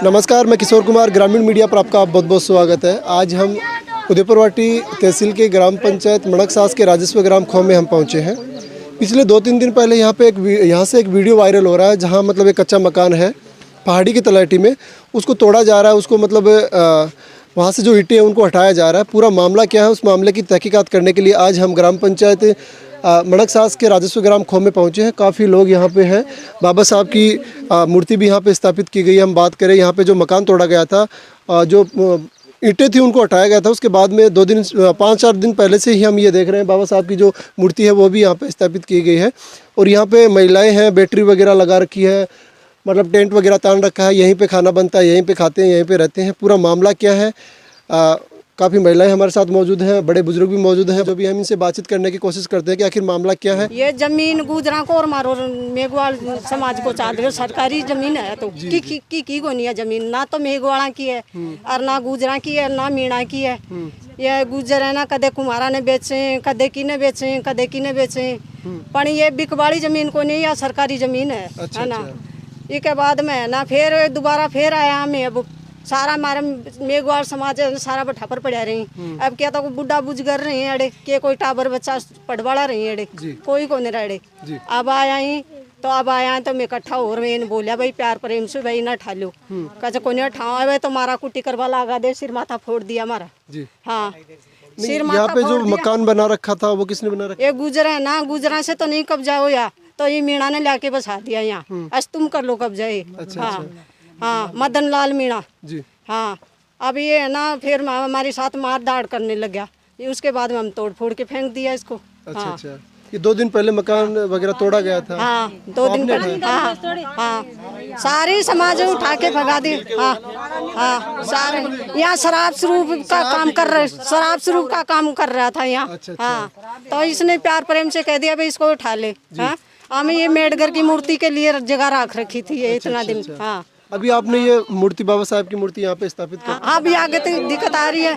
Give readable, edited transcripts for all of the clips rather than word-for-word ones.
नमस्कार, मैं किशोर कुमार, ग्रामीण मीडिया पर आपका बहुत बहुत स्वागत है। आज हम उदयपुरवाटी तहसील के ग्राम पंचायत मणकसास के राजस्व ग्राम खो में हम पहुंचे हैं। पिछले 2-3 दिन पहले यहाँ से एक वीडियो वायरल हो रहा है, जहाँ मतलब एक कच्चा मकान है पहाड़ी की तलहटी में, उसको तोड़ा जा रहा है। उसको मतलब वहाँ से जो ईंटें हैं उनको हटाया जा रहा है। पूरा मामला क्या है, उस मामले की तहकीकात करने के लिए आज हम ग्राम पंचायत मणकसास के राजस्व ग्राम खो में पहुँचे हैं। काफ़ी लोग यहाँ पे हैं। बाबा साहब की मूर्ति भी यहाँ पे स्थापित की गई है। हम बात करें यहाँ पे जो मकान तोड़ा गया था, जो ईंटें थी उनको हटाया गया था। उसके बाद में 5-4 दिन पहले से ही हम ये देख रहे हैं, बाबा साहब की जो मूर्ति है वो भी यहाँ पे स्थापित की गई है। और यहाँ पे महिलाएँ हैं, बैटरी वगैरह लगा रखी है, मतलब टेंट वगैरह तान रखा है। यहीं पे खाना बनता है, यहीं पे खाते हैं, यहीं पे रहते हैं। पूरा मामला क्या है, काफ़ी महिलाएं हमारे साथ मौजूद हैं, बड़े बुजुर्ग भी मौजूद हैं, जो भी हम इनसे बातचीत करने की कोशिश करते हैं कि आखिर मामला क्या है। ये जमीन गुजरा को और मारो मेघवाल समाज को चाह रहे हो, सरकारी जमीन है तो की गोनी है जमीन, ना तो मेघवाड़ा की है और ना गुजरा की है, ना मीणा की है। ये गुजर है ना, कदे कुमारा ने बेचे, कदे की ने बेचे, कदे की ने बेचे, पर ये बिकवाड़ी जमीन को नहीं, या सरकारी जमीन है ना। इसके बाद में ना फिर दोबारा फिर आया हमें, अब सारा हमारा मेघवाल समाज सारा बठा पर पड़ा रही। अब क्या तो बुढ़ा बुजुर्ग रहे हैं अड़े, के कोई टाबर बच्चा पढ़वाड़ा रही है अड़े, कोई को नहीं रहे। अब आया ही तो मैं इकट्ठा हो रहे हैं, बोलिया भाई प्यार प्रेम से भाई ना ठालो, कहे को नहीं ठाओ तो मारा कुटी करवा लगा दे, सिर माथा फोड़ दिया हमारा। हाँ, सिर यहाँ पे जो मकान बना रखा था वो किसने बना रखा? ये गुजरा है ना, गुजरा से तो नहीं कब्जा हो, या तो ये मीणा ने लाके बसा दिया यहाँ, आज तुम कर लो कब्जा। हाँ हाँ, मदन लाल मीणा जी। हाँ, अब ये है ना फिर हमारे साथ मार दाड़ करने लग गया। उसके बाद में हम तोड़ फोड़ के फेंक दिया इसको। अच्छा। ये 2 दिन पहले मकान वगैरह तोड़ा गया था। हाँ, 2 दिन पहले। हाँ, सारी समाज उठा के भगा दी। हाँ, सारे यहाँ शराब स्वरूप का काम कर रहे, शराब स्वरूप का काम कर रहा था यहाँ। हाँ, तो इसने प्यार प्रेम से कह दिया भाई इसको उठा ले। हाँ, हमें ये मेडगर की मूर्ति के लिए जगह रख रखी थी ये इतना दिन। हाँ, अभी आपने ये मूर्ति, बाबा साहब की मूर्ति यहाँ पे स्थापित कर। अब आगे तो दिक्कत आ रही है।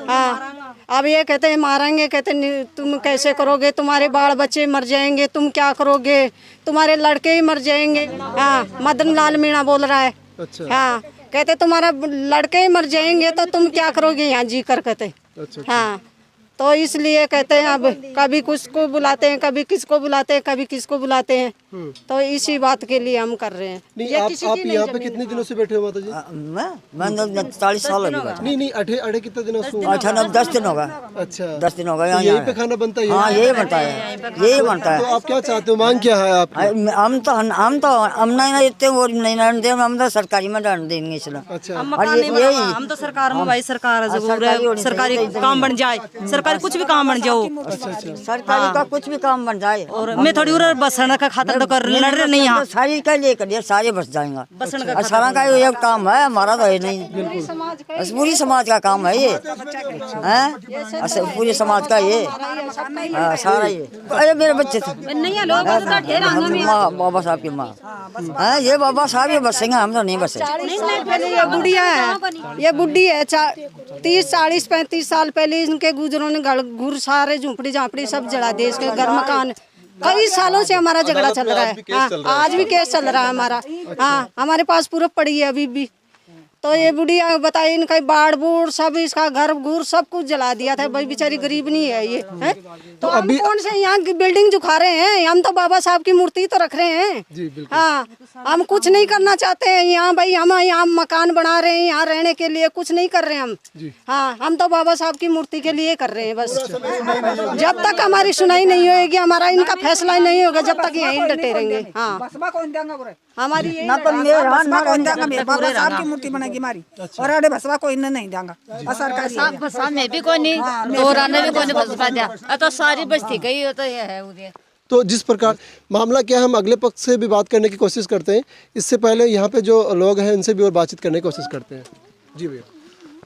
हाँ, अब ये कहते हैं मारेंगे, कहते हैं तुम कैसे करोगे, तुम्हारे बाल बच्चे मर जाएंगे, तुम क्या करोगे, तुम्हारे लड़के ही मर जाएंगे। हाँ, मदन लाल मीणा बोल रहा है। अच्छा। हाँ, कहते तुम्हारा लड़के ही मर जाएंगे तो तुम क्या करोगे यहाँ जी कर, कहते। हाँ, तो इसलिए कहते हैं अब कभी किसको बुलाते हैं, कभी किसको बुलाते हैं, कभी किसको बुलाते हैं। तो इसी बात के लिए हम कर रहे हैं। नहीं, आप यहाँ पे कितने दिनों से बैठे हो माता जी? मैं 40 साल हो गए। नहीं, अठे कितने दिनों से? 10 दिन होगा। अच्छा, 10 दिन होगा। यहीं पे खाना बनता है? हाँ, यही बनता है, यही बनता है। तो आप क्या चाहते हो, मांग क्या है आप? हम नहीं इतने वो नहीं दे, हम तो सरकारी में डाल देंगे। अच्छा, हम तो सरकार में भाई, सरकार सरकारी काम बन जाए, सरकारी कुछ भी काम बन जाओ। सरकारी का कुछ भी काम बन जाए। और मैं थोड़ी उधर बसने का खातर तो कर लड़ रहे नहीं यहाँ, सारी का लेकर सारे बस जाएंगे। सारा का ये काम है, हमारा तो है नहीं, पूरी समाज का काम है ये। पूरे समाज का ये सारा ये। अरे मेरे बच्चे थे बाबा साहब की माँ है, ये बाबा साहब ये बसेंगे, हम तो नहीं बसे। ये बुढ़िया है, ये बुढ़ी है, 30, 40, 35 साल पहले इनके गुजरों ने घुर सारे झुंपड़ी झांपड़ी सब जला दिए, इसके घर मकान। कई सालों से हमारा झगड़ा चल रहा है। हाँ, आज भी केस चल रहा है हमारा। हाँ, हमारे पास पूरा पड़ी है अभी भी। तो ये बुढ़िया बताइए, इनका बाढ़ बूढ़ सब, इसका घर घूर सब कुछ जला दिया था भाई, बेचारी गरीब नहीं है ये है? तो अभी कौन से यहाँ बिल्डिंग झुका रहे हैं? हम तो बाबा साहब की मूर्ति तो रख रहे हैं। हाँ, हम कुछ नहीं करना चाहते हैं यहाँ भाई, हम यहाँ मकान बना रहे हैं, यहाँ रहने के लिए कुछ नहीं कर रहे हैं हम। हाँ, हम तो बाबा साहब की मूर्ति के लिए कर रहे हैं बस। जब तक हमारी सुनाई नहीं होगी, हमारा इनका फैसला नहीं होगा, जब तक यहीं डटे रहेंगे। हाँ, हमारी बाबा साहब की मूर्ति बनेगी हमारी, और अरे भसवा कोई नहीं देंगा। सरकार में भी कोई नहीं, दोहराने भी कोई नहीं भसवा दिया, तो सारी बस्ती गई तो ये है उधर। तो जिस प्रकार मामला क्या है, हम अगले पक्ष से भी बात करने की कोशिश करते हैं। इससे पहले यहाँ पे जो लोग हैं उनसे भी और बातचीत करने की कोशिश करते हैं। जी भैया।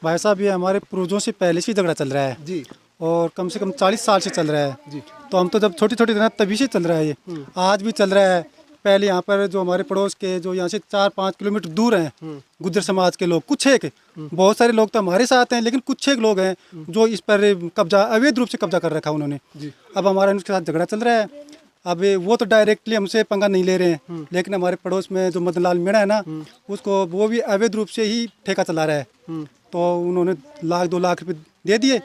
भाई साहब, ये हमारे पूर्वजों से पहले से झगड़ा चल रहा है जी, और कम से कम 40 साल से चल रहा है जी। तो हम तो जब छोटी थी ना तभी से चल रहा है ये, आज भी चल रहा है। पहले यहाँ पर जो हमारे पड़ोस के जो यहाँ से 4-5 किलोमीटर दूर हैं गुज्जर समाज के लोग, कुछ एक, बहुत सारे लोग तो हमारे साथ हैं, लेकिन कुछ एक लोग हैं जो इस पर कब्जा, अवैध रूप से कब्जा कर रखा उन्होंने। अब हमारा उनके साथ झगड़ा चल रहा है। अब वो तो डायरेक्टली हमसे पंगा नहीं ले रहे हैं, लेकिन हमारे पड़ोस में जो मदन लाल मीणा है ना, उसको वो भी अवैध रूप से ही ठेका चला रहा है। तो उन्होंने 1-2 लाख रुपए दे दिए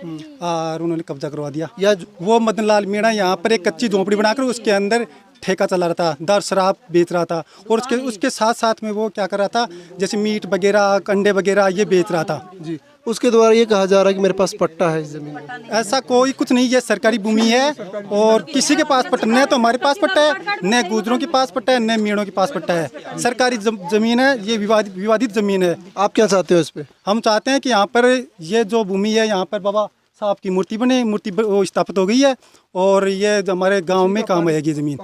और उन्होंने कब्जा करवा दिया। या वो मदन लाल मीणा यहाँ पर एक कच्ची झोंपड़ी बनाकर उसके अंदर ठेका चला रहा था, दारू शराब बेच रहा था, और उसके साथ साथ में वो क्या कर रहा था, जैसे मीट वगैरह, अंडे वगैरह ये बेच रहा था जी। उसके द्वारा ये कहा जा रहा है कि मेरे पास पट्टा है इस जमीन में। ऐसा कोई कुछ नहीं, ये सरकारी भूमि है और किसी के पास पट्टा, न तो हमारे पास पट्टा है, न गुजरों के पास पट्टा है, न मीणों के पास पट्टा है। सरकारी जमीन है, ये विवादित जमीन है। आप क्या चाहते हो इस पे? हम चाहते हैं कि यहाँ पर ये जो भूमि है, यहाँ पर बाबा साहब की मूर्ति बने, मूर्ति वो स्थापित हो गई है, और ये जो हमारे गांव में काम आएगी जमीन।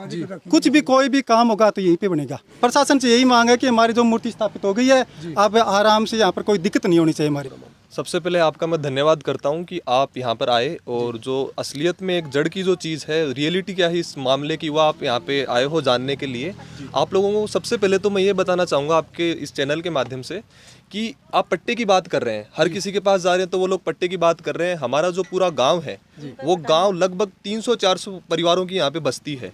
कुछ भी कोई भी काम होगा तो यहीं पे बनेगा। प्रशासन से यही मांग है कि हमारी जो मूर्ति स्थापित हो गई है, अब आराम से यहाँ पर कोई दिक्कत नहीं होनी चाहिए हमारी। सबसे पहले आपका मैं धन्यवाद करता हूं कि आप यहां पर आए, और जो असलियत में एक जड़ की जो चीज़ है, रियलिटी क्या है इस मामले की, वो आप यहां पे आए हो जानने के लिए। आप लोगों को सबसे पहले तो मैं ये बताना चाहूँगा आपके इस चैनल के माध्यम से कि आप पट्टे की बात कर रहे हैं, हर किसी के पास जा रहे हैं तो वो लोग पट्टे की बात कर रहे हैं। हमारा जो पूरा गांव है, वो गांव लगभग 300-400 परिवारों की यहाँ पे बस्ती है।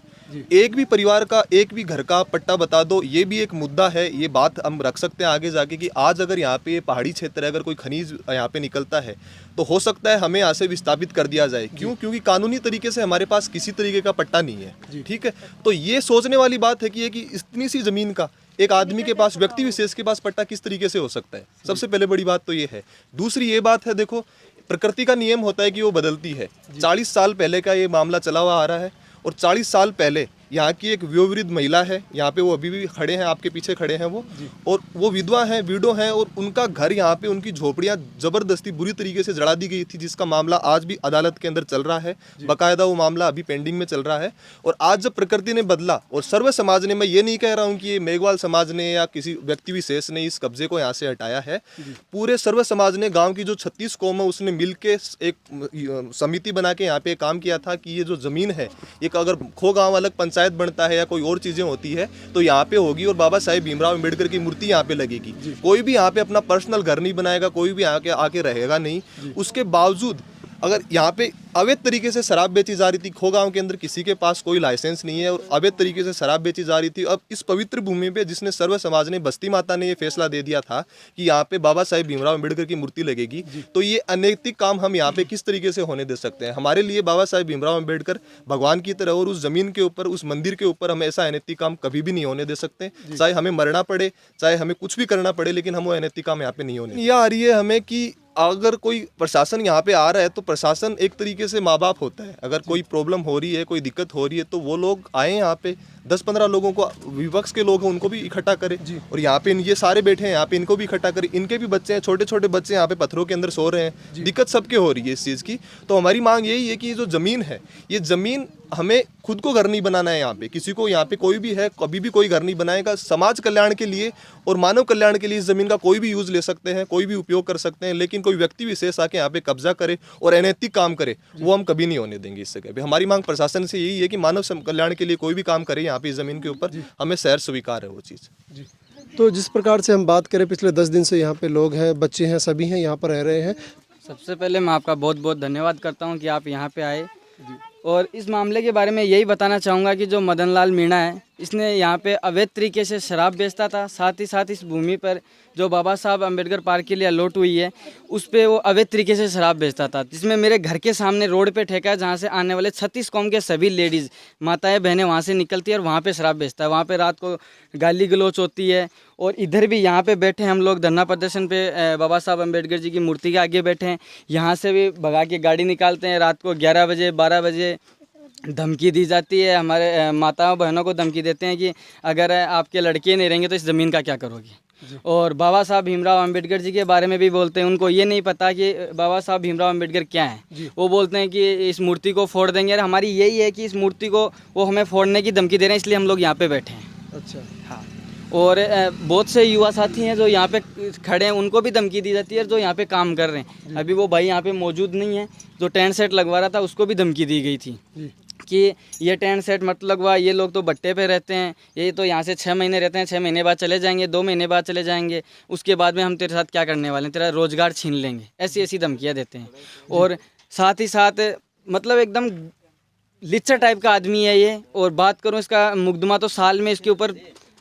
एक भी परिवार का, एक भी घर का पट्टा बता दो, ये भी एक मुद्दा है। ये बात हम रख सकते हैं आगे जाके कि आज अगर यहाँ पे पहाड़ी क्षेत्र है, अगर कोई खनिज यहाँ पे निकलता है तो हो सकता है हमें यहाँ से विस्थापित कर दिया जाए। क्यों? क्योंकि कानूनी तरीके से हमारे पास किसी तरीके का पट्टा नहीं है। ठीक है, तो ये सोचने वाली बात है कि इतनी सी जमीन का एक आदमी के पास, व्यक्ति विशेष के पास पट्टा किस तरीके से हो सकता है। सबसे पहले बड़ी बात तो ये है। दूसरी ये बात है, देखो प्रकृति का नियम होता है कि वो बदलती है। 40 साल पहले का ये मामला चला हुआ आ रहा है, और 40 साल पहले यहाँ की एक वयोवृद्ध महिला है, यहाँ पे वो अभी भी खड़े हैं, आपके पीछे खड़े हैं वो, और वो विधवा हैं, विडो हैं, और उनका घर यहाँ पे, उनकी झोपड़ियाँ जबरदस्ती बुरी तरीके से जला दी गई थी, जिसका मामला आज भी अदालत के अंदर चल रहा है। बाकायदा वो मामला अभी पेंडिंग में चल रहा है। और आज जब प्रकृति ने बदला और सर्व समाज ने, मैं ये नहीं कह रहा हूँ कि ये मेघवाल समाज ने या किसी व्यक्ति विशेष ने इस कब्जे को यहाँ से हटाया है, पूरे सर्व समाज ने, गाँव की जो 36 कौम है उसने मिल के एक समिति बना के यहाँ पे काम किया था कि ये जो जमीन है, एक अगर खो गाँव अलग पंचायत बनता है या कोई और चीजें होती है तो यहाँ पे होगी, और बाबा साहेब भीमराव अम्बेडकर की मूर्ति यहाँ पे लगेगी। कोई भी यहाँ पे अपना पर्सनल घर नहीं बनाएगा, कोई भी आके रहेगा नहीं। उसके बावजूद अगर यहाँ पे अवैध तरीके से शराब बेची जा रही थी, खो गांव के अंदर किसी के पास कोई लाइसेंस नहीं है और अवैध तरीके से शराब बेची जा रही थी। अब इस पवित्र भूमि पे, जिसने सर्व समाज ने, बस्ती माता ने ये फैसला दे दिया था कि यहाँ पे बाबा साहेब भीमराव अम्बेडकर की मूर्ति लगेगी, तो ये अनैतिक काम हम यहाँ पे किस तरीके से होने दे सकते हैं। हमारे लिए बाबा साहेब भीमराव अम्बेडकर भगवान की तरह, और उस जमीन के ऊपर, उस मंदिर के ऊपर हम ऐसा अनैतिक काम कभी भी नहीं होने दे सकते। चाहे हमें मरना पड़े, चाहे हमें कुछ भी करना पड़े, लेकिन हम वो अनैतिक काम यहाँ पे नहीं होने। यह आ रही है हमें कि अगर कोई प्रशासन यहाँ पे आ रहा है तो प्रशासन एक तरीके से माँ बाप होता है। अगर कोई प्रॉब्लम हो रही है, कोई दिक्कत हो रही है, तो वो लोग आए यहाँ पे, 10-15 लोगों को, विपक्ष के लोग हैं उनको भी इकट्ठा करें, और यहाँ पे ये सारे बैठे हैं, यहाँ पे इनको भी इकट्ठा करें। इनके भी बच्चे हैं, छोटे छोटे बच्चे यहाँ पे पत्थरों के अंदर सो रहे हैं, दिक्कत सबके हो रही है इस चीज़ की। तो हमारी मांग यही है कि ये जो ज़मीन है, ये ज़मीन हमें खुद को घर नहीं बनाना है। यहाँ पे किसी को, यहाँ पे कोई भी है, कभी भी कोई घर नहीं बनाएगा। समाज कल्याण के लिए और मानव कल्याण के लिए इस ज़मीन का कोई भी यूज़ ले सकते हैं, कोई भी उपयोग कर सकते हैं, लेकिन कोई व्यक्ति विशेष आके यहाँ पे कब्जा करे और अनैतिक काम करे, वो हम कभी नहीं होने देंगे इस जगह पे। हमारी मांग प्रशासन से यही है कि मानव कल्याण के लिए कोई भी काम करे यहाँ पे इस ज़मीन के ऊपर, हमें शहर स्वीकार है वो चीज़। तो जिस प्रकार से हम बात करें, पिछले 10 दिन से यहाँ पे लोग हैं, बच्चे हैं, सभी हैं, यहाँ पर रह रहे हैं। सबसे पहले मैं आपका बहुत बहुत धन्यवाद करता हूँ कि आप यहाँ पे आए, और इस मामले के बारे में यही बताना चाहूँगा कि जो मदन लाल मीणा है, इसने यहाँ पे अवैध तरीके से शराब बेचता था। साथ ही साथ इस भूमि पर जो बाबा साहब अम्बेडकर पार्क के लिए अलॉट हुई है, उस पर वो अवैध तरीके से शराब बेचता था, जिसमें मेरे घर के सामने रोड पे ठेका है, जहाँ से आने वाले 36 कौम के सभी लेडीज़, माताएं, बहनें वहाँ से निकलती है और वहाँ पे शराब बेचता है। वहाँ पे रात को गाली गलौच होती है। और इधर भी यहाँ पे बैठे हम लोग धरना प्रदर्शन पे, बाबा साहब अम्बेडकर जी की मूर्ति के आगे बैठे हैं। यहाँ से भी भगा के गाड़ी निकालते हैं। रात को 11 बजे 12 बजे धमकी दी जाती है। हमारे माताओं बहनों को धमकी देते हैं कि अगर आपके लड़के नहीं रहेंगे तो इस ज़मीन का क्या करोगे। और बाबा साहब भीमराव अम्बेडकर जी के बारे में भी बोलते हैं। उनको ये नहीं पता कि बाबा साहब भीमराव अम्बेडकर क्या हैं। वो बोलते हैं कि इस मूर्ति को फोड़ देंगे। और हमारी यही है कि इस मूर्ति को वो हमें फोड़ने की धमकी दे रहे हैं, इसलिए हम लोग यहाँ पे बैठे हैं। अच्छा, हाँ। और बहुत से युवा साथी हैं जो यहाँ पे खड़े हैं, उनको भी धमकी दी जाती है, जो यहाँ पे काम कर रहे हैं। अभी वो भाई यहाँ पे मौजूद नहीं है, जो टेंट सेट लगवा रहा था, उसको भी धमकी दी गई थी कि ये टेंट सेट मतलब हुआ, ये लोग तो भट्टे पे रहते हैं, ये तो यहाँ से 6 महीने रहते हैं, 6 महीने बाद चले जाएंगे, 2 महीने बाद चले जाएंगे, उसके बाद में हम तेरे साथ क्या करने वाले हैं, तेरा रोजगार छीन लेंगे, ऐसी ऐसी धमकियाँ देते हैं। और साथ ही साथ मतलब एकदम लिच्चा टाइप का आदमी है ये। और बात करूँ इसका मुकदमा तो साल में इसके ऊपर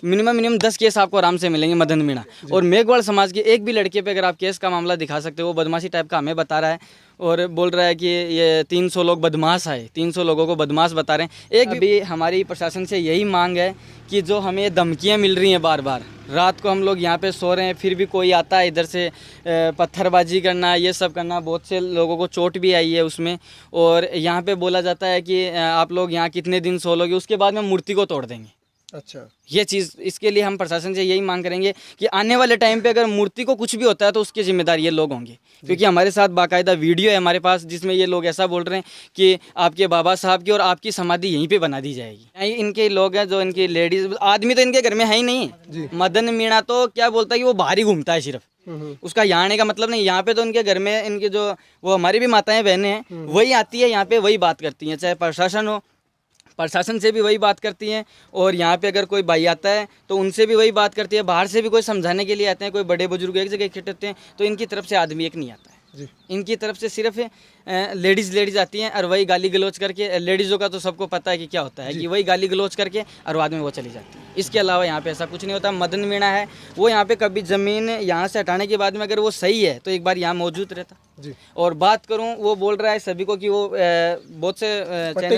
मिनिमम 10 केस आपको आराम से मिलेंगे मदन मीणा। और मेघवाल समाज के एक भी लड़के पे अगर आप केस का मामला दिखा सकते हो, वो बदमाशी टाइप का हमें बता रहा है और बोल रहा है कि ये 300 लोग बदमाश आए, 300 लोगों को बदमाश बता रहे हैं। एक भी हमारी प्रशासन से यही मांग है कि जो हमें धमकियाँ मिल रही हैं बार बार, रात को हम लोग यहाँ पे सो रहे हैं, फिर भी कोई आता है इधर से पत्थरबाजी करना, ये सब करना, बहुत से लोगों को चोट भी आई है उसमें। और यहाँ पे बोला जाता है कि आप लोग यहाँ कितने दिन सो लोगे, उसके बाद में मूर्ति को तोड़ देंगे। अच्छा, ये चीज़, इसके लिए हम प्रशासन से यही मांग करेंगे कि आने वाले टाइम पे अगर मूर्ति को कुछ भी होता है तो उसकी जिम्मेदार ये लोग होंगे। क्योंकि हमारे साथ बाकायदा वीडियो है हमारे पास जिसमें ये लोग ऐसा बोल रहे हैं कि आपके बाबा साहब की और आपकी समाधि यहीं पे बना दी जाएगी। इनके लोग हैं जो इनकी लेडीज, आदमी तो इनके घर में है ही नहीं। मदन मीणा तो क्या बोलता है कि वो बाहर ही घूमता है सिर्फ, उसका यहाँ आने का मतलब नहीं। यहाँ पे तो उनके घर में इनके जो वो हमारी भी माताएं बहनें हैं वही आती है यहाँ पे, वही बात करती हैं, चाहे प्रशासन हो, प्रशासन से भी वही बात करती हैं। और यहाँ पे अगर कोई भाई आता है तो उनसे भी वही बात करती है। बाहर से भी कोई समझाने के लिए आते हैं, कोई बड़े बुजुर्ग एक जगह इकट्ठे होते हैं तो इनकी तरफ से आदमी एक नहीं आता है जी। इनकी तरफ से सिर्फ लेडीज़ आती हैं और वही गाली गलौज करके, लेडीज़ों का तो सबको पता है कि क्या होता है कि वही गाली गलौज करके और बाद में वो चली जाती है। इसके अलावा यहाँ पे ऐसा कुछ नहीं होता। मदन मीणा है वो यहाँ पे कभी ज़मीन यहाँ से हटाने के बाद में अगर वो सही है तो एक बार यहाँ मौजूद रहता जी। और बात करूँ, वो बोल रहा है सभी को कि वो बहुत से पट्टे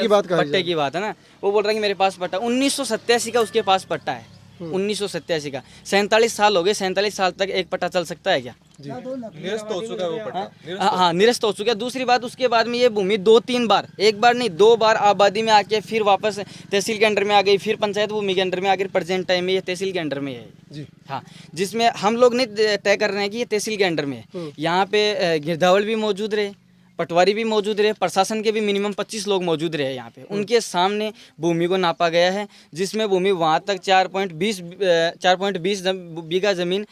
की बात है ना, वो बोल रहा है कि मेरे पास पट्टा 1987 का उसके पास पट्टा है, 1987 का। 47 साल हो गए, 47 साल तक एक पट्टा चल सकता है क्या? निरस्त हो चुका है वो पट्टा। हाँ, निरस्त हो चुका है। दूसरी बात, उसके बाद में ये भूमि 2-3 बार, एक बार नहीं 2 बार आबादी में आके फिर वापस तहसील के अंडर में आ गई, फिर पंचायत भूमि के अंडर में आ गई। प्रेजेंट टाइम में ये तहसील के अंडर में है जी। हाँ, जिसमें हम लोग नहीं तय कर रहे हैं कि ये तहसील के अंडर में है। यहाँ पे गिरधावल भी मौजूद रहे, पटवारी भी मौजूद रहे, प्रशासन के भी मिनिमम 25 लोग मौजूद रहे यहाँ पे। उनके सामने भूमि को नापा गया है जिसमें भूमि वहाँ तक 4.20 बीघा ज़मीन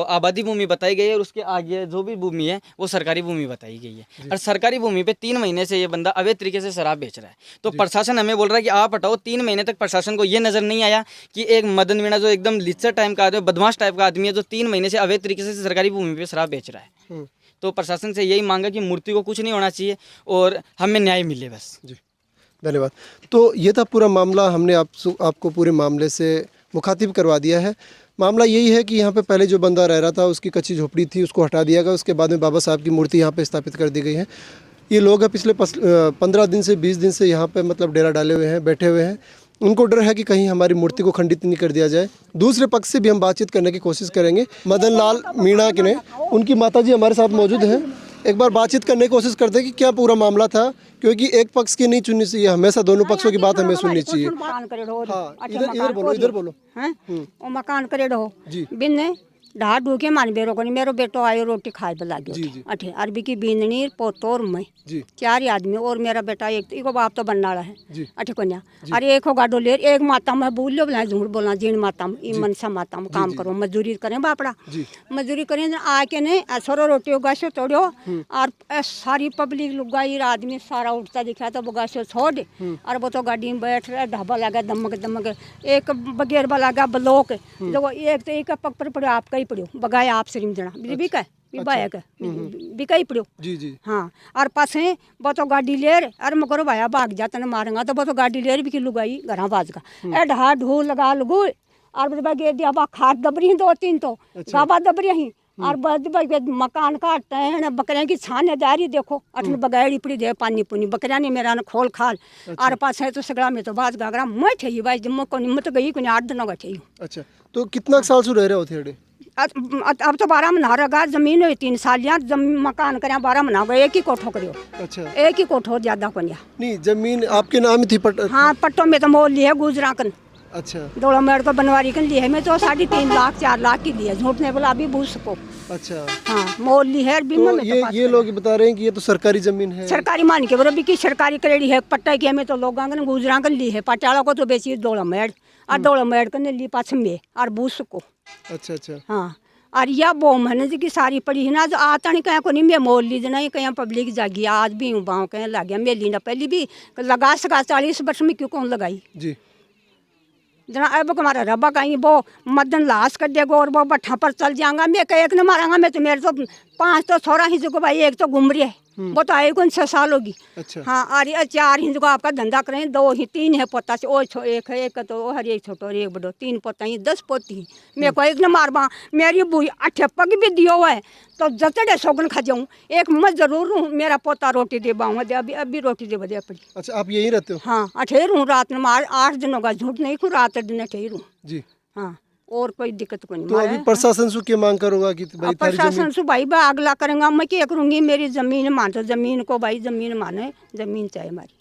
आबादी भूमि बताई गई है और उसके आगे जो भी भूमि है वो सरकारी भूमि बताई गई है। और सरकारी भूमि पे 3 महीने से ये बंदा अवैध तरीके से शराब बेच रहा है। तो प्रशासन हमें बोल रहा है कि आप हटाओ। 3 महीने तक प्रशासन को ये नज़र नहीं आया कि एक मदन मीणा जो एकदम लिच्चा टाइप का आदमी, बदमाश टाइप का आदमी है, जो 3 महीने से अवैध तरीके से सरकारी भूमि पर शराब बेच रहा है। तो प्रशासन से यही मांगा कि मूर्ति को कुछ नहीं होना चाहिए और हमें न्याय मिले बस जी। धन्यवाद। तो ये था पूरा मामला, हमने आपको पूरे मामले से मुखातिब करवा दिया है। मामला यही है कि यहाँ पे पहले जो बंदा रह रहा था उसकी कच्ची झोपड़ी थी, उसको हटा दिया गया। उसके बाद में बाबा साहब की मूर्ति यहाँ पे स्थापित कर दी गई है। ये लोग पिछले 15 दिन से 20 दिन से यहाँ पे मतलब डेरा डाले हुए हैं, बैठे हुए हैं। उनको डर है कि कहीं हमारी मूर्ति को खंडित नहीं कर दिया जाए। दूसरे पक्ष से भी हम बातचीत करने की कोशिश करेंगे। मदन लाल मीणा के ने उनकी माताजी हमारे साथ मौजूद हैं। एक बार बातचीत करने की कोशिश करते हैं कि क्या पूरा मामला था, क्योंकि एक पक्ष की नहीं सुननी चाहिए, हमेशा दोनों पक्षों की बात हमें सुननी चाहिए। हाँ, इधर बोलो। मकान करेड़ हो बिन ढा ढूके मान बेरो को नहीं, मेरो बेटो आयो रोटी खाए बला गयो अठे अरबी की बींदनी पोतो और मैं 4 आदमी और मेरा बेटा एक, इको बाप तो बनना है अठे कोन्या। अरे एक हो गाडो ले, एक माता में बोल लो बोला झूठ बोलना, जीण माता में मनसा माता में काम करो, मजदूरी करें बापड़ा, मजदूरी करें आके नहीं सरो रोटी गाछो तोड़ो। और सारी पब्लिक लुगाई आदमी सारा उठता दिखा तो वो गाछो छोड़ और वो तो गाड़ी में बैठ रहा, ढाबा लगा दमक दमक, एक बगेरबा लगा ब्लॉक, जो एक तो एक पग पर पड़ो आपका पड़ो बगाए आप शरीम जना बिका बिका ही पड़ो जी। हाँ, और पासे वो तो गाड़ी लेर अरे मकरो भाया भाग जाता न मारेगा तो वो तो गाड़ी लेर भी लुगाई घर बाज का ए ढा ढू लगा लगू और गे दिया बा खाट दबरी 2-3 तो गाबा दबरी ही और बद मकान काटते हैं बकरियां की छानेदारी देखो अठन बगाड़ी पड़ी दे पानी पुनी बकरियां ने मेरा न खोल खाल और पास है तो सगड़ा में तो बाज गागरा मैं ठही भाई जम्मू को निमत गई को 8 दिन गई। अच्छा, तो कितना साल से रह रहे होते हैं? अब तो 12 महीना रहा, जमीन हुई 3 साल यहाँ मकान कर 12 महीना गए, एक ही कोठो करियो। अच्छा, एक ही कोठो ज्यादा को नहीं। जमीन आपके नाम थी हाँ, पट्टों में तो मोल ली है गुजरा कन। अच्छा, दौड़ा मेड़ को बनवारी कन ली है, मैं तो 3.5 लाख 4 लाख की ली है, झूठ नहीं बोला अभी बूझ सको। अच्छा हाँ, मोल ली है। तो ये लोग बता रहे हैं कि ये तो सरकारी जमीन है, सरकारी मान के बराबर की सरकारी करेड़ी है, पट्टा की हमें तो लोग गुजरा कन ली है, पटाला को तो बेची दौड़ा मेड़ और दौड़ा मेड़ कन ली पास में और बूझ सको। अच्छा हाँ, और यह वो मेहनत की सारी पड़ी है ना, जो आता नहीं कहीं को नहीं मैं मोल लीज नहीं कहीं पब्लिक जागी आज भी हूँ बाँव कहीं लग गया मेली ना पहली भी लगा सका 40 वर्ष में क्यों कौन लगाई जी। जना अब हमारा रबा कहीं वो मदन लाश कर देगा और वो बट्ठा पर चल जाऊंगा मैं कहीं एक न मारांगा मैं तो मेरे तो 5 तो छोरा ही जो भाई एक तो घूम रही है वो तो आए 6 साल होगी। अच्छा। हाँ और ये 4 ही जो आपका धंधा करें 2 ही 3 है पोता से ओ एक है एक तो हर एक छोटो और एक बड़ो 3 पोता ही 10 पोती मैं को एक न मारवा मेरी बुई 8 पग भी दियो हुआ है तो जतड़े सोगन खा जाऊँ एक मैं जरूर हूँ मेरा पोता रोटी दे बाऊँ अभी रोटी दे बदे पड़ी। अच्छा आप यहीं रहते हो? हाँ अठेर हूँ रात में मार 8 दिनों का झूठ नहीं हूँ रात दिन अठेर हूँ जी। हाँ और कोई दिक्कत कोई नहीं। तो अभी प्रशासन से क्या मांग करोगा कि भाई प्रशासन से भाई बा अगला करेंगा मैं क्या करूँगी मेरी जमीन मानो जमीन को भाई जमीन माने जमीन चाहिए हमारी।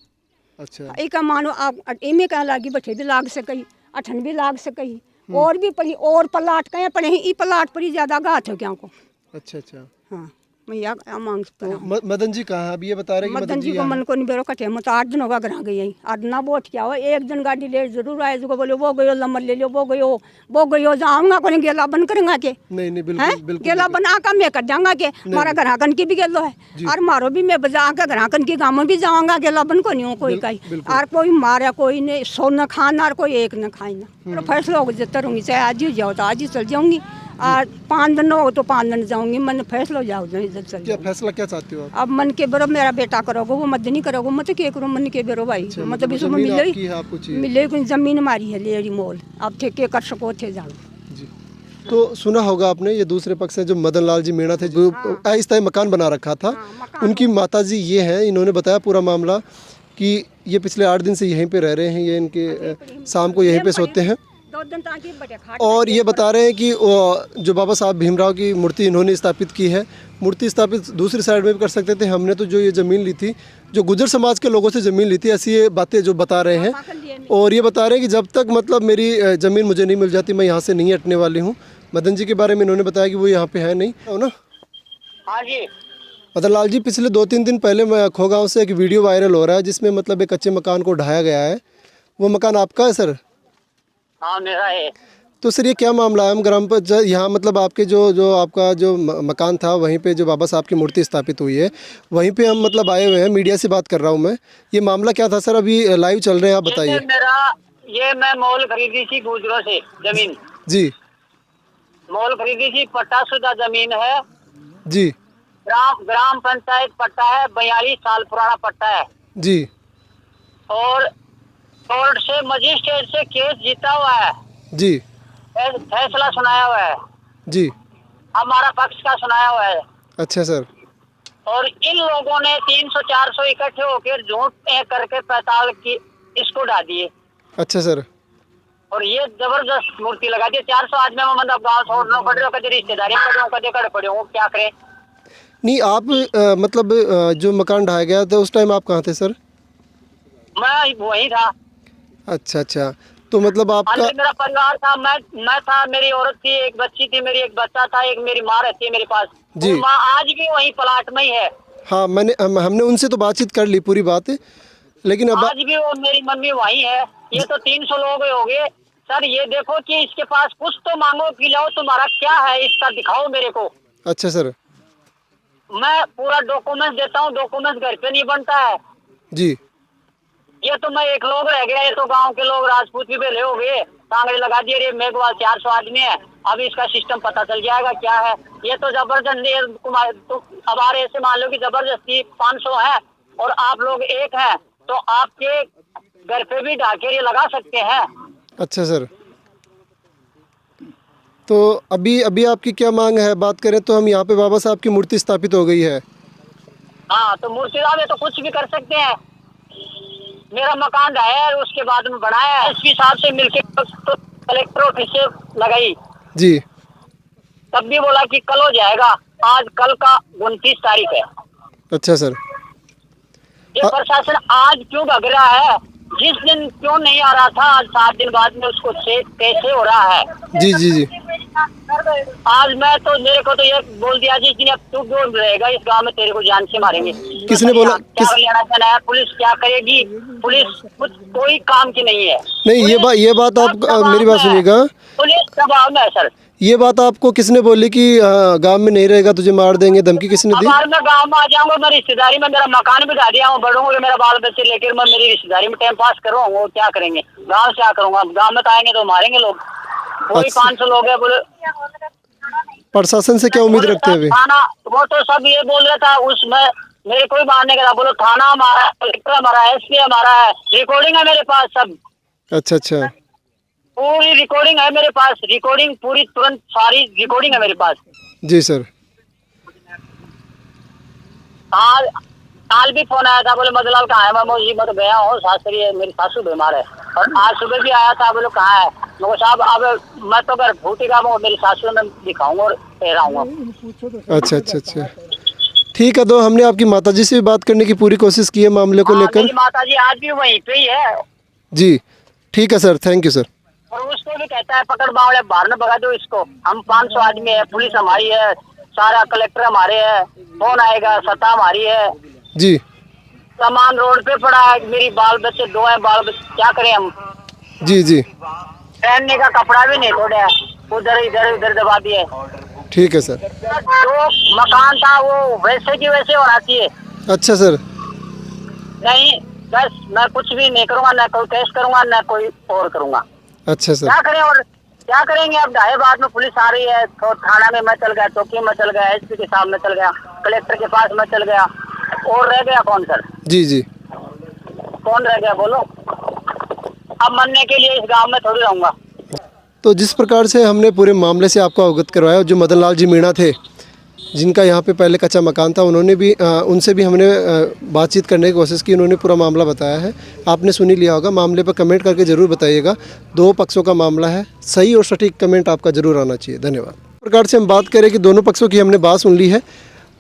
अच्छा। एक मानो आप इमें कहाँ लागी बठे भी लाग सकी अठन भी लाग सकी और भी पड़ी और प्लाट कहीं पड़े ई प्लाट पर ही ज्यादा घात हो क्या को। अच्छा अच्छा। हाँ मैं या मांग तो मदन जी कहाँ अभी ये बता रहे हैं कि मदन जी को मन को नहीं बेरो कटे मैं तो 8 दिन होगा घर गई आज ना वोट क्या हो एक दिन गाड़ी ले जरूर आए जो बोलो वो गयो नंबर ले लो वो गयो जाऊंगा को गेला बन करेंगे के नहीं बिल्कुल बिल्कुल गेला बना का मैं कर जाऊंगा के हमारा ग्राहकन की भी गेलो है और मारो भी मैं बजा के ग्राहकन की गाँव में भी जाऊंगा गेला बन को नहीं हो कोई कहीं और कोई मारे कोई ने 100 न खाना और कोई एक न खाई ना फैसला होगा जितना रहूंगी चाहे आज ही जाओ तो आज ही चल जाऊंगी और 5 दिन हो तो 5 दिन जाऊंगी मन फैसला हो जाओ क्या फैसला क्या चाहती हो आप? अब मन के बेरो मेरा बेटा करोगे वो मत नहीं करोगे मत क्या करो मन के बेरो भाई मतलब इसमें मिले कोई जमीन हमारी है लेरी मोल अब ठेके कर सको थे जाओ जी। तो सुना होगा आपने ये दूसरे पक्ष से जो मदन लाल जी मीणा थे जो अस्थायी मकान बना रखा था उनकी माताजी ये हैं इन्होंने बताया पूरा मामला कि ये पिछले 8 दिन से यहीं पे रह रहे हैं ये इनके शाम को यहीं पे सोते हैं और ये बता रहे हैं कि जो बाबा साहब भीमराव की मूर्ति इन्होंने स्थापित की है मूर्ति स्थापित दूसरी साइड में भी कर सकते थे हमने तो जो ये ज़मीन ली थी जो गुर्जर समाज के लोगों से ज़मीन ली थी ऐसी ये बातें जो बता रहे हैं और ये बता रहे हैं कि जब तक मतलब मेरी ज़मीन मुझे नहीं मिल जाती मैं यहाँ से नहीं हटने वाली हूँ। मदन जी के बारे में इन्होंने बताया कि वो यहाँ पे है नहीं हो ना। हाँ जी। मदन लाल जी पिछले 2-3 दिन पहले मैं खोगांव से एक वीडियो वायरल हो रहा है जिसमें मतलब एक कच्चे मकान को ढाया गया है वो मकान आपका है सर? हाँ मेरा है। तो सर ये क्या मामला है? हम ग्राम पंचायत यहाँ मतलब आपके जो आपका जो मकान था वहीं पे जो बाबा साहब की मूर्ति स्थापित हुई है वहीं पे हम मतलब आए हुए हैं मीडिया से बात कर रहा हूँ मैं। ये मामला क्या था सर? अभी लाइव चल रहे हैं आप बताइए। ये मैं मोल खरीदी थी गुजरों से जमीन जी। मोल खरीदी थी पट्टाशुदा जमीन है जी। ग्राम पंचायत पट्टा है 42 साल पुराना पट्टा है जी। और कोर्ट से मजिस्ट्रेट से केस जीता हुआ है जी। फैसला सुनाया हुआ है जी। हमारा पक्ष का सुनाया हुआ है। अच्छा सर। और इन लोगों ने 300-400 इकट्ठे होकर झूठ करके 45 की इसको ढा दिए। अच्छा सर। और ये जबरदस्त मूर्ति लगा दी 400 आज में मतलब गाँव छोड़ना पड़ रहा कदे रिश्तेदारी कदे कड़े पड़े हूँ क्या करें। नहीं आप मतलब जो मकान ढाया गया था उस टाइम आप कहाँ थे सर? मैं वही था। अच्छा अच्छा। तो मतलब आपका मेरा परिवार था मैं था मेरी औरत थी एक बच्ची थी मेरी एक बच्चा था एक मेरी माँ रहती है मेरे पास जी। माँ आज भी वही प्लाट में ही है। हाँ हमने उनसे तो बातचीत कर ली पूरी बात लेकिन अब आज भी वो मेरी मम्मी वही है। ये तो 300 लोग हो गए सर। ये देखो कि इसके पास कुछ तो मांगो खिलाओ तुम्हारा क्या है इसका दिखाओ मेरे को। अच्छा सर। मैं पूरा डॉक्यूमेंट देता हूँ डॉक्यूमेंट घर पे नहीं बनता है जी। ये तो मैं एक लोग रह गया। ये तो गांव के लोग राजपूत भी बेले हो गए कांगड़े लगा दिए रे मेघवाल 400 आदमी है। अब इसका सिस्टम पता चल जाएगा क्या है। ये तो जबरदस्ती तो अब आ रहे ऐसे मान लो कि जबरदस्ती 500 है और आप लोग एक हैं तो आपके घर पे भी ढाके ये लगा सकते हैं। अच्छा सर। तो अभी आपकी क्या मांग है? बात करें तो हम यहाँ पे बाबा साहब की मूर्ति स्थापित हो गई है। हाँ तो मूर्ति में तो कुछ भी कर सकते हैं। मेरा मकान ढाया है उसके बाद में बनाया है एसपी साहब से मिलके तो कलेक्टर ऑफिस से लगाई जी। तब भी बोला कि कल हो जाएगा। आज कल का 29 तारीख है। अच्छा सर। ये प्रशासन आज क्यों भग रहा है? जिस दिन क्यों नहीं आ रहा था आज 7 दिन बाद में उसको कैसे हो रहा है? जी जी जी। आज मैं तो मेरे को तो ये बोल दिया जिस दिन अब तू बोल रहेगा इस गांव में तेरे को जान से मारेंगे। किसने बोला? क्या लेना चाहना है? पुलिस क्या करेगी? पुलिस कुछ कोई काम की नहीं है। नहीं ये बात आप मेरी बात सुनिएगा। पुलिस दबाव में है सर। ये बात आपको किसने बोली कि गांव में नहीं रहेगा तुझे मार देंगे, धमकी किसने दी? अब मैं गांव में आ जाऊंगा, मैं रिश्तेदारी में मेरा मकान भी गा दिया हूँ, बढ़ूंगा मेरा बाल बच्चे लेकर मैं मेरी रिश्तेदारी में टाइम पास करूँगा। क्या करेंगे गाँव से, क्या करूँगा? गाँव में तो आएंगे तो मारेंगे लोग। वही 500 लोग है। बोले प्रशासन से क्या उम्मीद रखते हैं? थाना वो तो सब ये बोल रहा था, उसमें मेरे कोई मारने का था। बोलो थाना हमारा, कलेक्टर हमारा, एसपी हमारा है, रिकॉर्डिंग है मेरे पास सब। अच्छा अच्छा, पूरी रिकॉर्डिंग है मेरे पास, रिकॉर्डिंग पूरी तुरंत सारी रिकॉर्डिंग है मेरे पास। जी सर। काल भी फोन आया था, बोले मदनलाल कहाँ है? मैं तो गया हूँ, सासरी है, मेरी सासू बीमार है। और आज सुबह भी आया था, बोलो कहाँ है? मैं साहब अब मैं तो घर भूटी का मेरी सासू में दिखाऊंगा और ठहराऊंगा। अच्छा अच्छा अच्छा, ठीक है। तो हमने आपकी माताजी से भी बात करने की पूरी कोशिश की है मामले को लेकर। मेरी माताजी आज भी वहीं पे ही है। जी ठीक है सर, थैंक यू सर। और उसको भी कहता है पकड़ बावड़े, बाहर न भगा दो इसको। हम 500 आदमी है, पुलिस हमारी है, सारा कलेक्टर हमारे है, फोन आएगा, सत्ता हमारी है। जी, सामान रोड पे पड़ा है, मेरी बाल बच्चे 2 हैं, बाल बच्चे क्या करें हम? जी जी, पहनने का कपड़ा भी नहीं छोड़ा, उधर इधर उधर दबा दिए। ठीक है सर। जो मकान था वो वैसे की वैसे होना चाहिए। अच्छा सर। नहीं बस मैं कुछ भी नहीं करूँगा, न कोई केस करूँगा, न कोई और करूँगा। अच्छा सर। क्या करें और क्या करेंगे? अब ढाई बाद में पुलिस आ रही है, तो थाना में मैं चल गया, चौकी में चल गया, एसपी के सामने चल गया, कलेक्टर के पास में चल गया, और रह गया कौन सर? जी जी, कौन रह गया बोलो? अब मरने के लिए इस गांव में थोड़ी रहूंगा। तो जिस प्रकार से हमने पूरे मामले से आपको अवगत करवाया, जो मदनलाल जी मीणा थे जिनका यहाँ पे पहले कच्चा मकान था, उन्होंने भी उनसे भी हमने बातचीत करने की कोशिश की। उन्होंने पूरा मामला बताया है, आपने सुनी लिया होगा। मामले पर कमेंट करके ज़रूर बताइएगा। 2 पक्षों का मामला है, सही और सटीक कमेंट आपका ज़रूर आना चाहिए। धन्यवाद। इस प्रकार से हम बात करें कि दोनों पक्षों की हमने बात सुन ली है।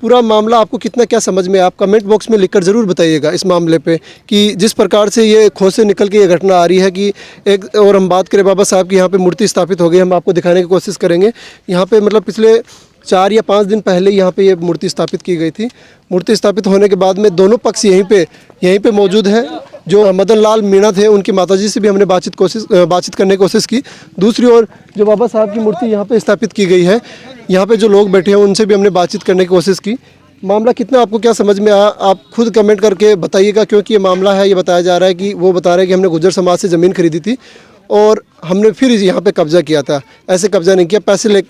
पूरा मामला आपको कितना क्या समझ में, आप कमेंट बॉक्स में लिखकर ज़रूर बताइएगा इस मामले पे कि जिस प्रकार से ये खोज से निकल के ये घटना आ रही है कि एक। और हम बात करें बाबा साहब की, यहाँ पे मूर्ति स्थापित हो गई, हम आपको दिखाने की कोशिश करेंगे। यहाँ पे मतलब पिछले 4 या 5 दिन पहले यहाँ पे ये मूर्ति स्थापित की गई थी। मूर्ति स्थापित होने के बाद में दोनों पक्ष यहीं पे मौजूद हैं। जो मदनलाल मीणा थे उनकी माताजी से भी हमने बातचीत करने की कोशिश की। दूसरी ओर जो बाबा साहब की मूर्ति यहाँ पे स्थापित की गई है, यहाँ पे जो लोग बैठे हैं उनसे भी हमने बातचीत करने की कोशिश की। मामला कितना आपको क्या समझ में आया, आप खुद कमेंट करके बताइएगा। क्योंकि ये मामला है, ये बताया जा रहा है कि वो बता रहे हैं कि हमने गुर्जर समाज से ज़मीन खरीदी थी और हमने फिर यहाँ पे कब्जा किया था। ऐसे कब्जा नहीं किया,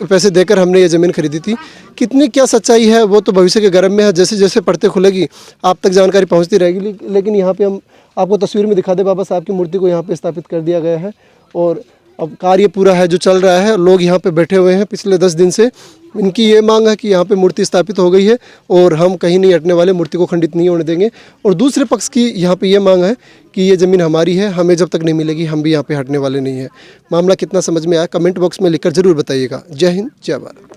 पैसे देकर हमने ये ज़मीन खरीदी थी। कितनी क्या सच्चाई है वो तो भविष्य के गर्भ में है। जैसे जैसे पढ़ते खुलेगी आप तक जानकारी पहुँचती रहेगी। लेकिन यहाँ पे हम आपको तस्वीर में दिखा दें, बाबा साहब की मूर्ति को यहाँ पे स्थापित कर दिया गया है और अब कार्य पूरा है जो चल रहा है। लोग यहाँ पे बैठे हुए हैं पिछले 10 दिन से। इनकी ये मांग है कि यहाँ पे मूर्ति स्थापित हो गई है और हम कहीं नहीं हटने वाले, मूर्ति को खंडित नहीं होने देंगे। और दूसरे पक्ष की यहाँ पे ये मांग है कि ये ज़मीन हमारी है, हमें जब तक नहीं मिलेगी हम भी यहाँ पे हटने वाले नहीं हैं। मामला कितना समझ में आया कमेंट बॉक्स में लिखकर ज़रूर बताइएगा। जय हिंद, जय भारत।